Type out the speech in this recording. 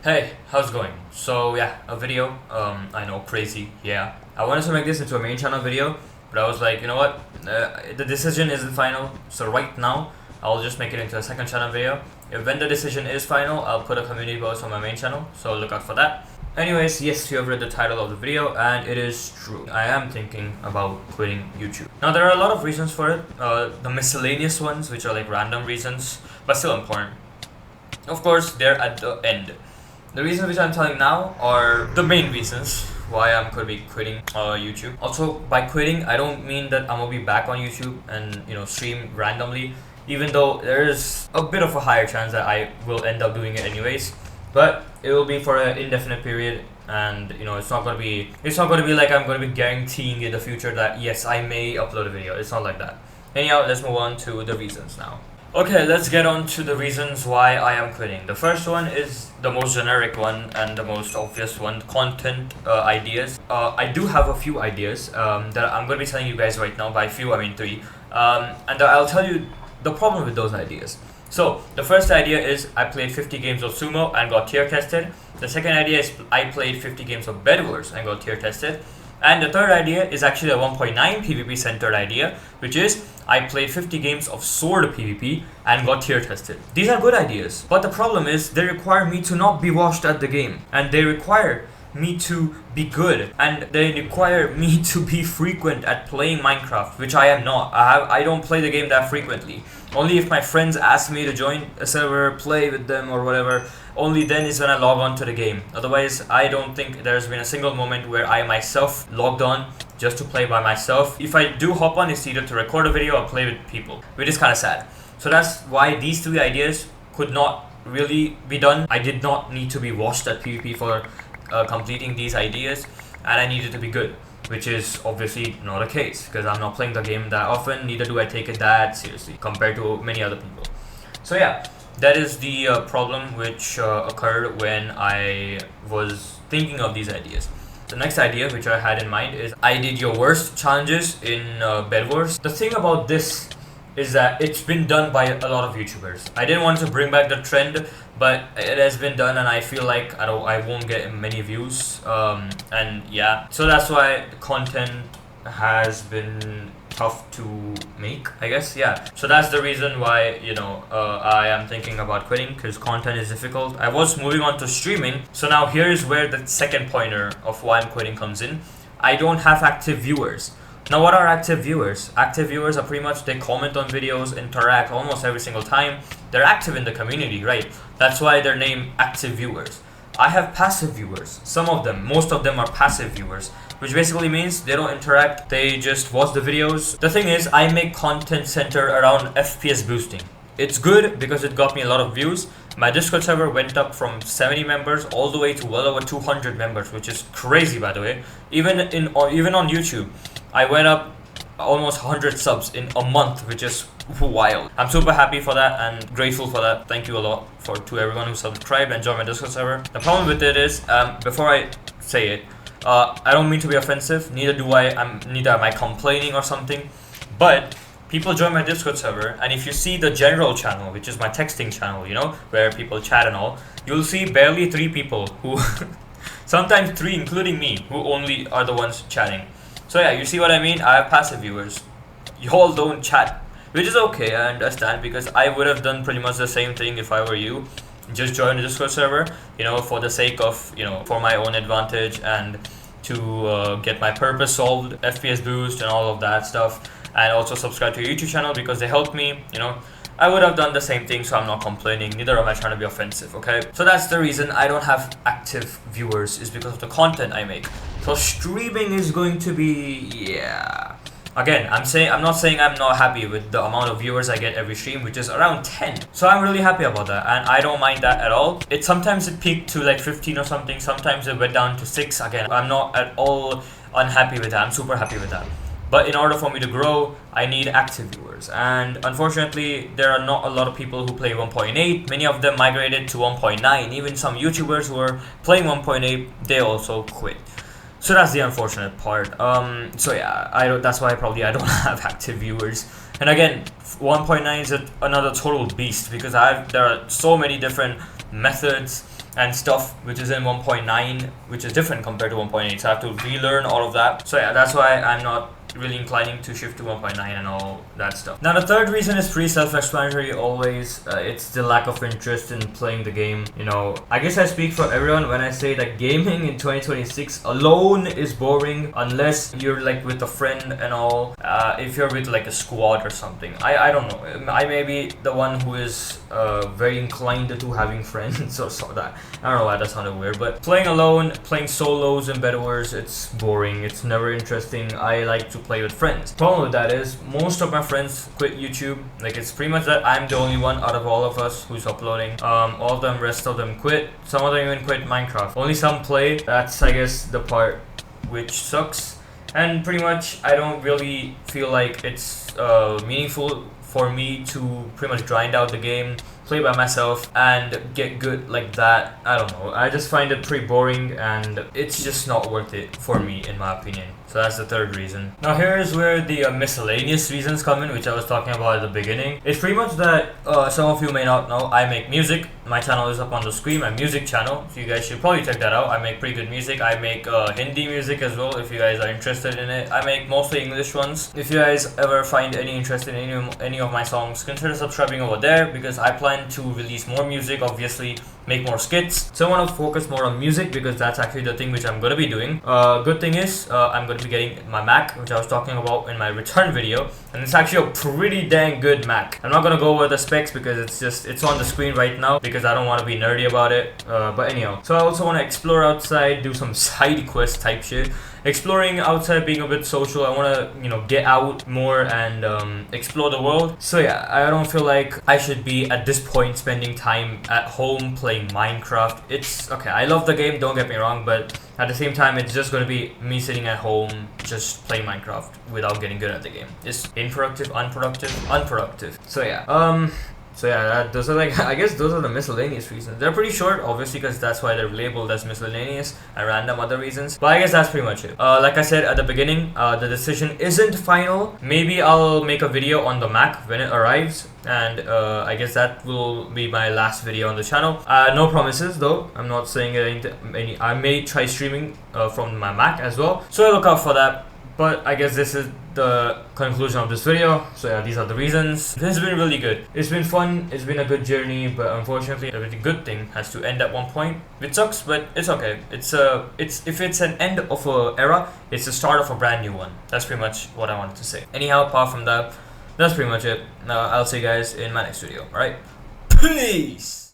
Hey, how's it going? So yeah, a video, I know, crazy, yeah. I wanted to make this into a main channel video, but I was like, you know what, the decision isn't final, so right now, I'll just make it into a second channel video. When the decision is final, I'll put a community post on my main channel, so look out for that. Anyways, yes, you have read the title of the video, and it is true. I am thinking about quitting YouTube. Now, there are a lot of reasons for it, the miscellaneous ones, which are like random reasons, but still important. Of course, they're at the end. The reasons which I'm telling now are the main reasons why I'm going to be quitting YouTube. Also, by quitting, I don't mean that I'm going to be back on YouTube and stream randomly, even though there is a bit of a higher chance that I will end up doing it anyways. But it will be for an indefinite period, and it's not going to be like I'm going to be guaranteeing in the future that yes, I may upload a video. It's not like that. Anyhow, let's move on to the reasons now. Okay, let's get on to the reasons why I am quitting. The first one is the most generic one and the most obvious one, content ideas. I do have a few ideas that I'm going to be telling you guys right now. By few, I mean 3. And I'll tell you the problem with those ideas. So, the first idea is I played 50 games of Sumo and got tier tested. The second idea is I played 50 games of Bed Wars and got tier tested. And the third idea is actually a 1.9 PvP centered idea, which is I played 50 games of Sword PvP and got tier tested. These are good ideas, but the problem is they require me to not be washed at the game, and they require me to be good, and they require me to be frequent at playing Minecraft, which I am not. I don't play the game that frequently. Only if my friends ask me to join a server, play with them or whatever, only then is when I log on to the game. Otherwise, I don't think there's been a single moment where I myself logged on just to play by myself. If I do hop on, it's either to record a video or play with people, which is kind of sad. So that's why these 3 ideas could not really be done. I did not need to be washed at PvP for completing these ideas, and I needed to be good, which is obviously not the case because I'm not playing the game that often, neither do I take it that seriously compared to many other people. So yeah, that is the problem which occurred when I was thinking of these ideas. The next idea which I had in mind is I did your worst challenges in Bed Wars. The thing about this is that it's been done by a lot of YouTubers. I didn't want to bring back the trend, but it has been done, and I feel like I won't get many views. And yeah, so that's why the content has been tough to make, I guess. Yeah, so that's the reason why I am thinking about quitting, because content is difficult. I was moving on to streaming, so now here is where the second pointer of why I'm quitting comes in. I don't have active viewers. Now, what are active viewers? Active viewers are pretty much, they comment on videos, interact almost every single time. They're active in the community, right? That's why they're named active viewers. I have passive viewers. Some of them, most of them are passive viewers, which basically means they don't interact, they just watch the videos. The thing is, I make content centered around FPS boosting. It's good because it got me a lot of views. My Discord server went up from 70 members all the way to well over 200 members, which is crazy, by the way. Even on YouTube, I went up almost 100 subs in a month, which is wild. I'm super happy for that and grateful for that. Thank you a lot to everyone who subscribed and joined my Discord server. The problem with it is, before I say it, I don't mean to be offensive. Neither am I complaining or something. But people join my Discord server, and if you see the general channel, which is my texting channel, where people chat and all, you'll see barely 3 people who, sometimes 3 including me, who only are the ones chatting. So yeah, you see what I mean? I have passive viewers. You all don't chat, which is okay, I understand, because I would have done pretty much the same thing if I were you. Just join the Discord server, for the sake of, for my own advantage and to get my purpose solved, FPS boost and all of that stuff. And also subscribe to your YouTube channel because they helped me, I would have done the same thing, so I'm not complaining, neither am I trying to be offensive, okay? So that's the reason I don't have active viewers, is because of the content I make. So streaming is going to be, yeah. Again, I'm not saying I'm not happy with the amount of viewers I get every stream, which is around 10. So I'm really happy about that, and I don't mind that at all. Sometimes it peaked to like 15 or something, sometimes it went down to 6. Again, I'm not at all unhappy with that, I'm super happy with that. But in order for me to grow, I need active viewers. And unfortunately, there are not a lot of people who play 1.8. Many of them migrated to 1.9. Even some YouTubers who are playing 1.8, they also quit. So that's the unfortunate part. So yeah, that's why probably I don't have active viewers. And again, 1.9 is another total beast because there are so many different methods and stuff which is in 1.9, which is different compared to 1.8, so I have to relearn all of that. So yeah, that's why I'm not really inclining to shift to 1.9 and all that stuff. Now the third reason is pretty self-explanatory always. It's the lack of interest in playing the game. You know, I guess I speak for everyone when I say that gaming in 2026 alone is boring unless you're like with a friend and all. If you're with like a squad or something, I don't know. I may be the one who is very inclined to having friends or so that. I don't know why that sounded weird, but playing alone, playing solos and Bed Wars, it's boring. It's never interesting. I like to play with friends. Problem with that is most of my friends quit YouTube. Like, it's pretty much that I'm the only one out of all of us who's uploading. All of them, rest of them quit. Some of them even quit Minecraft. Only some play. That's, I guess, the part which sucks. And pretty much I don't really feel like it's meaningful for me to pretty much grind out the game, play by myself, and get good like that. I don't know. I just find it pretty boring, and it's just not worth it for me, in my opinion. So that's the third reason. Now here's where the miscellaneous reasons come in, which I was talking about at the beginning. It's pretty much that some of you may not know, I make music. My channel is up on the screen, my music channel, so you guys should probably check that out. I make pretty good music. I make Hindi music as well, if you guys are interested in it. I make mostly English ones. If you guys ever find any interest in any of my songs, consider subscribing over there, because I plan to release more music, obviously make more skits. So I want to focus more on music because that's actually the thing which I'm going to be doing. Good thing is I'm going to be getting my Mac, which I was talking about in my return video, and it's actually a pretty dang good Mac. I'm not going to go over the specs because it's on the screen right now, because I don't want to be nerdy about it. But anyhow, so I also want to explore outside, do some side quest type shit. Exploring outside, being a bit social. I want to, you know, get out more and explore the world. So yeah, I don't feel like I should be at this point spending time at home playing Minecraft. It's okay, I love the game, don't get me wrong, but at the same time it's just going to be me sitting at home just playing Minecraft without getting good at the game. It's unproductive. So yeah, so yeah, those are like, I guess those are the miscellaneous reasons. They're pretty short, obviously, because that's why they're labeled as miscellaneous and random other reasons. But I guess that's pretty much it. Like I said at the beginning, the decision isn't final. Maybe I'll make a video on the Mac when it arrives, and I guess that will be my last video on the channel. No promises though. I'm not saying any. I may try streaming from my Mac as well, so look out for that. But I guess this is the conclusion of this video. So yeah, these are the reasons. This has been really good. It's been fun. It's been a good journey, but unfortunately, every good thing has to end at one point. It sucks, but it's okay. It's if it's an end of an era, it's the start of a brand new one. That's pretty much what I wanted to say. Anyhow, apart from that, that's pretty much it. I'll see you guys in my next video. All right, peace.